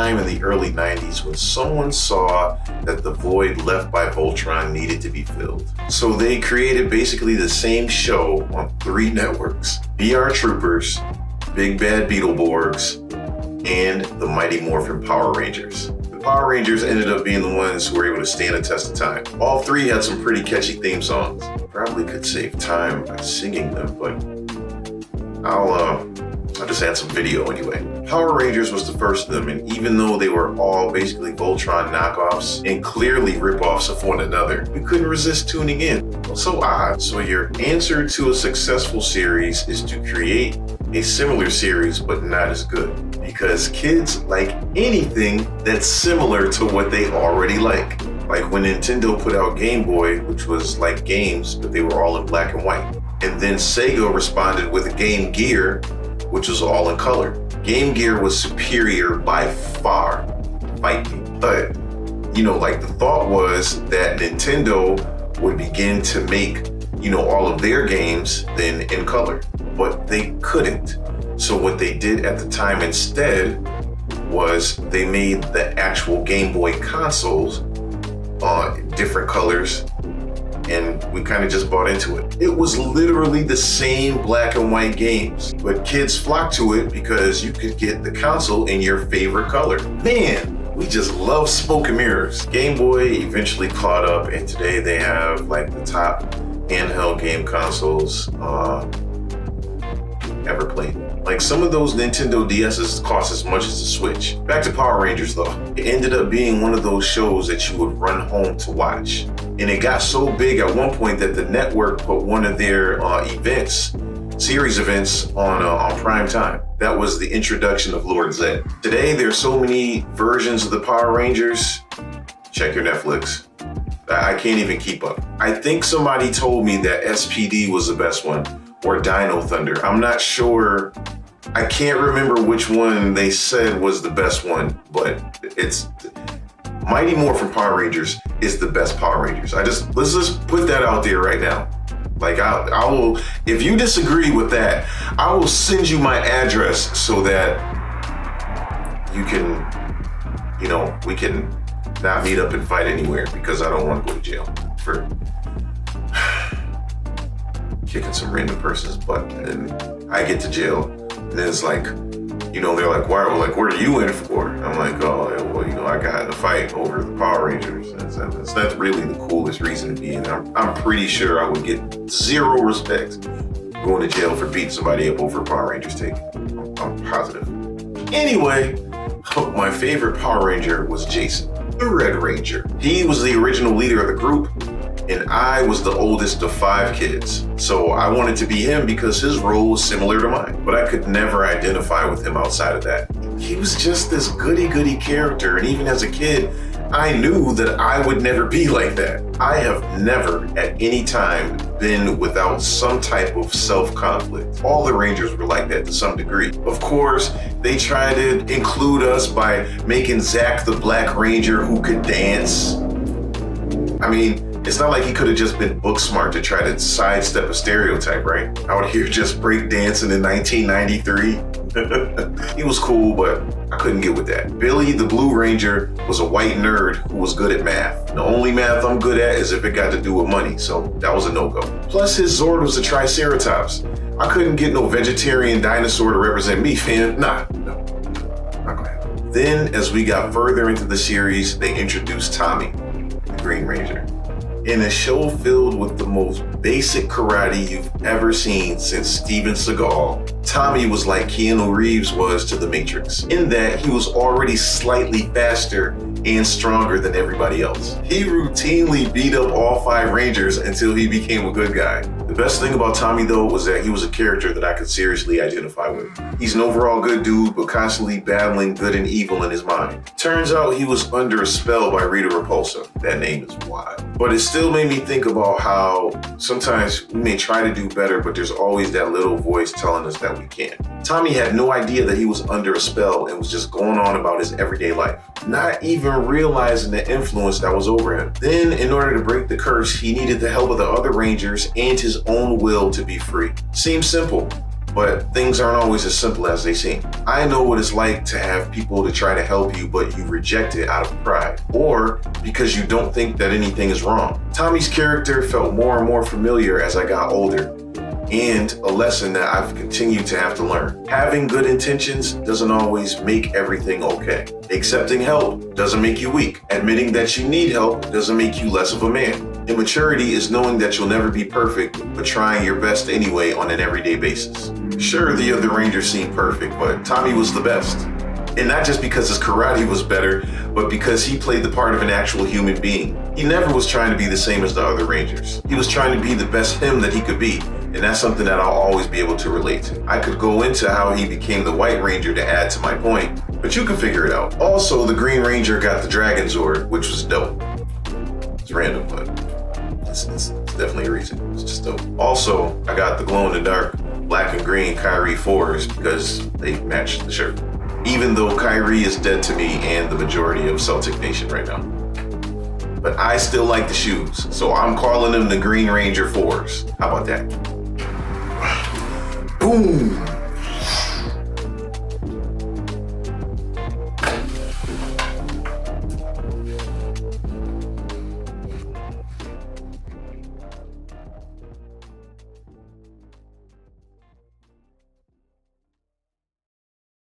time in the early 90s when someone saw that the void left by Voltron needed to be filled. So they created basically the same show on 3 networks: BR Troopers, Big Bad Beetleborgs, and the Mighty Morphin Power Rangers. The Power Rangers ended up being the ones who were able to stand the test of time. All 3 had some pretty catchy theme songs. Probably could save time by singing them, but I'll just add some video anyway. Power Rangers was the first of them, and even though they were all basically Voltron knockoffs and clearly ripoffs of one another, we couldn't resist tuning in. So odd. So your answer to a successful series is to create a similar series but not as good, because kids like anything that's similar to what they already like. Like when Nintendo put out Game Boy, which was like games, but they were all in black and white. And then Sega responded with Game Gear, which was all in color. Game Gear was superior by far, fight me. But, like the thought was that Nintendo would begin to make, all of their games then in color, but they couldn't. So what they did at the time instead was they made the actual Game Boy consoles different colors, and we kind of just bought into it. It was literally the same black and white games, but kids flocked to it because you could get the console in your favorite color. Man, we just love smoke and mirrors. Game Boy eventually caught up, and today they have like the top handheld game consoles ever played. Like some of those Nintendo DS's cost as much as a Switch. Back to Power Rangers though. It ended up being one of those shows that you would run home to watch. And it got so big at one point that the network put one of their series events on prime time. That was the introduction of Lord Zed. Today, there's so many versions of the Power Rangers. Check your Netflix. I can't even keep up. I think somebody told me that SPD was the best one, or Dino Thunder. I'm not sure. I can't remember which one they said was the best one, but it's Mighty Morphin Power Rangers is the best Power Rangers. Let's just put that out there right now. Like I will, if you disagree with that, I will send you my address so that you can, we can not meet up and fight anywhere, because I don't want to go to jail for kicking some random person's butt, and I get to jail, and then it's like, they're like, why? Like, what are you in for? I'm like, oh, well, I got in a fight over the Power Rangers. That's not really the coolest reason to be in. I'm pretty sure I would get 0 respect going to jail for beating somebody up over a Power Rangers tape. I'm positive. Anyway, my favorite Power Ranger was Jason, the Red Ranger. He was the original leader of the group, and I was the oldest of 5 kids. So I wanted to be him because his role was similar to mine, but I could never identify with him outside of that. He was just this goody-goody character, and even as a kid, I knew that I would never be like that. I have never at any time been without some type of self-conflict. All the Rangers were like that to some degree. Of course, they tried to include us by making Zack the Black Ranger who could dance. I mean, it's not like he could have just been book smart to try to sidestep a stereotype, right? Out here just break dancing in 1993. He was cool, but I couldn't get with that. Billy the Blue Ranger was a white nerd who was good at math. The only math I'm good at is if it got to do with money, so that was a no-go. Plus his Zord was a Triceratops. I couldn't get no vegetarian dinosaur to represent me, fam. Nah, no, not gonna happen. Then as we got further into the series, they introduced Tommy, the Green Ranger. In a show filled with the most basic karate you've ever seen since Steven Seagal, Tommy was like Keanu Reeves was to The Matrix, in that he was already slightly faster and stronger than everybody else. He routinely beat up all 5 Rangers until he became a good guy. The best thing about Tommy though was that he was a character that I could seriously identify with. He's an overall good dude, but constantly battling good and evil in his mind. Turns out he was under a spell by Rita Repulsa. That name is wild. But it still made me think about how sometimes we may try to do better, but there's always that little voice telling us that we can't. Tommy had no idea that he was under a spell and was just going on about his everyday life, not even realizing the influence that was over him. Then, in order to break the curse, he needed the help of the other Rangers and his own will to be free. Seems simple, but things aren't always as simple as they seem. I know what it's like to have people to try to help you, but you reject it out of pride, or because you don't think that anything is wrong. Tommy's character felt more and more familiar as I got older, and a lesson that I've continued to have to learn. Having good intentions doesn't always make everything okay. Accepting help doesn't make you weak. Admitting that you need help doesn't make you less of a man. Immaturity is knowing that you'll never be perfect, but trying your best anyway on an everyday basis. Sure, the other Rangers seemed perfect, but Tommy was the best. And not just because his karate was better, but because he played the part of an actual human being. He never was trying to be the same as the other Rangers. He was trying to be the best him that he could be. And that's something that I'll always be able to relate to. I could go into how he became the White Ranger to add to my point, but you can figure it out. Also, the Green Ranger got the Dragon Zord, which was dope. It's random, but it's definitely a reason. It's just dope. Also, I got the glow-in-the-dark black and green Kyrie 4s because they matched the shirt. Even though Kyrie is dead to me and the majority of Celtic Nation right now. But I still like the shoes, so I'm calling them the Green Ranger 4s. How about that? Boom!